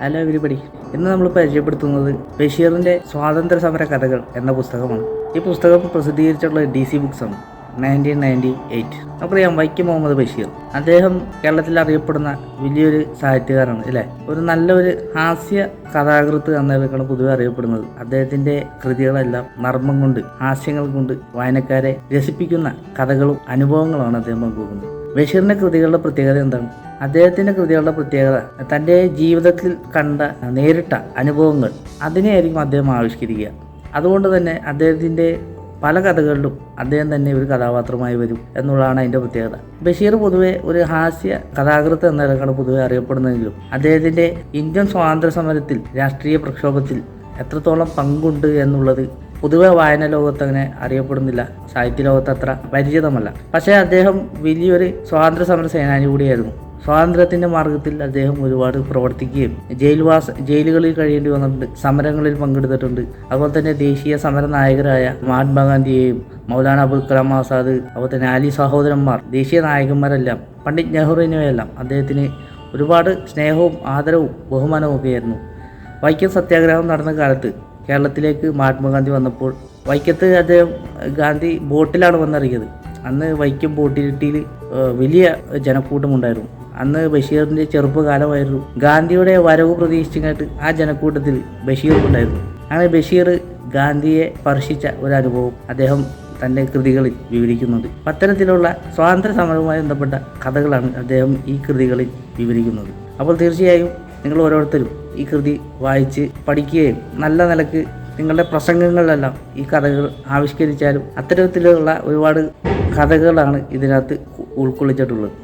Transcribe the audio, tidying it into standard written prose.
Hello everybody. ഇന്ന് നമ്മൾ പരിചയപ്പെടുത്തുന്നത് ബഷീറിൻ്റെ സ്വാതന്ത്ര്യ സമര കഥകൾ എന്ന പുസ്തകമാണ്. ഈ പുസ്തകം പ്രസിദ്ധീകരിച്ചിട്ടുള്ള DC ബുക്സ് ആണ് 1998. നമുക്കറിയാം വൈക്കം മുഹമ്മദ് ബഷീർ. അദ്ദേഹം കേരളത്തിൽ അറിയപ്പെടുന്ന വലിയൊരു സാഹിത്യകാരനാണ് അല്ലേ. ഒരു നല്ലൊരു ഹാസ്യ കഥാകൃത്ത് എന്നതൊക്കെയാണ് പൊതുവെ അറിയപ്പെടുന്നത്. അദ്ദേഹത്തിൻ്റെ കൃതികളെല്ലാം നർമ്മം കൊണ്ട്, ഹാസ്യങ്ങൾ കൊണ്ട് വായനക്കാരെ രസിപ്പിക്കുന്ന കഥകളും അനുഭവങ്ങളാണ് അദ്ദേഹം പങ്കുവെക്കുന്നത്. ബഷീറിൻ്റെ കൃതികളുടെ പ്രത്യേകത എന്താണ്? അദ്ദേഹത്തിൻ്റെ കൃതികളുടെ പ്രത്യേകത തൻ്റെ ജീവിതത്തിൽ കണ്ട നേരിട്ട അനുഭവങ്ങൾ അതിനെയായിരിക്കും അദ്ദേഹം ആവിഷ്കരിക്കുക. അതുകൊണ്ട് തന്നെ അദ്ദേഹത്തിൻ്റെ പല കഥകളിലും അദ്ദേഹം തന്നെ ഒരു കഥാപാത്രമായി വരും എന്നുള്ളതാണ് അതിൻ്റെ പ്രത്യേകത. ബഷീർ പൊതുവെ ഒരു ഹാസ്യ കഥാകൃത്ത് എന്നതിലാണ് പൊതുവെ അറിയപ്പെടുന്നതെങ്കിലും അദ്ദേഹത്തിൻ്റെ ഇന്ത്യൻ സ്വാതന്ത്ര്യ സമരത്തിൽ, രാഷ്ട്രീയ പ്രക്ഷോഭത്തിൽ എത്രത്തോളം പങ്കുണ്ട് എന്നുള്ളത് പൊതുവെ വായന ലോകത്ത് അങ്ങനെ അറിയപ്പെടുന്നില്ല, സാഹിത്യ ലോകത്ത് അത്ര പരിചിതമല്ല. പക്ഷേ അദ്ദേഹം വലിയൊരു സ്വാതന്ത്ര്യ സമര സേനാനി കൂടിയായിരുന്നു. സ്വാതന്ത്ര്യത്തിൻ്റെ മാർഗത്തിൽ അദ്ദേഹം ഒരുപാട് പ്രവർത്തിക്കുകയും ജയിലുകളിൽ കഴിയേണ്ടി വന്നിട്ടുണ്ട്, സമരങ്ങളിൽ പങ്കെടുത്തിട്ടുണ്ട്. അതുപോലെ തന്നെ ദേശീയ സമര നായകരായ മഹാത്മാഗാന്ധിയെയും മൗലാന അബുൽ കലാം ആസാദ്, അതുപോലെ തന്നെ അലി സഹോദരന്മാർ, ദേശീയ നായകന്മാരെല്ലാം, പണ്ഡിറ്റ് നെഹ്റുവിനെയെല്ലാം അദ്ദേഹത്തിന് ഒരുപാട് സ്നേഹവും ആദരവും ബഹുമാനവും ഒക്കെയായിരുന്നു. വൈക്കം സത്യാഗ്രഹം നടന്ന കാലത്ത് കേരളത്തിലേക്ക് മഹാത്മാഗാന്ധി വന്നപ്പോൾ വൈക്കത്ത് ഗാന്ധി ബോട്ടിലാണ് വന്നിറങ്ങിയത്. അന്ന് വൈക്കം ബോട്ടിലിട്ടിയിൽ വലിയ ജനക്കൂട്ടമുണ്ടായിരുന്നു. അന്ന് ബഷീറിൻ്റെ ചെറുപ്പകാലമായിരുന്നു. ഗാന്ധിയുടെ വരവ് പ്രതീക്ഷിച്ചിട്ട് ആ ജനക്കൂട്ടത്തിൽ ബഷീറും ഉണ്ടായിരുന്നു. അങ്ങനെ ബഷീർ ഗാന്ധിയെ സ്പർശിച്ച ഒരു അനുഭവം അദ്ദേഹം തൻ്റെ കൃതികളിൽ വിവരിക്കുന്നുണ്ട്. അത്തരത്തിലുള്ള സ്വാതന്ത്ര്യ സമരവുമായി ബന്ധപ്പെട്ട കഥകളാണ് അദ്ദേഹം ഈ കൃതികളിൽ വിവരിക്കുന്നത്. അപ്പോൾ തീർച്ചയായും നിങ്ങൾ ഓരോരുത്തരും ഈ കൃതി വായിച്ച് പഠിക്കുകയും നല്ല നിലക്ക് നിങ്ങളുടെ പ്രസംഗങ്ങളിലെല്ലാം ഈ കഥകൾ ആവിഷ്കരിച്ചാലും അത്തരത്തിലുള്ള ഒരുപാട് കഥകളാണ് ഇതിനകത്ത് ഉൾക്കൊള്ളിച്ചിട്ടുള്ളത്.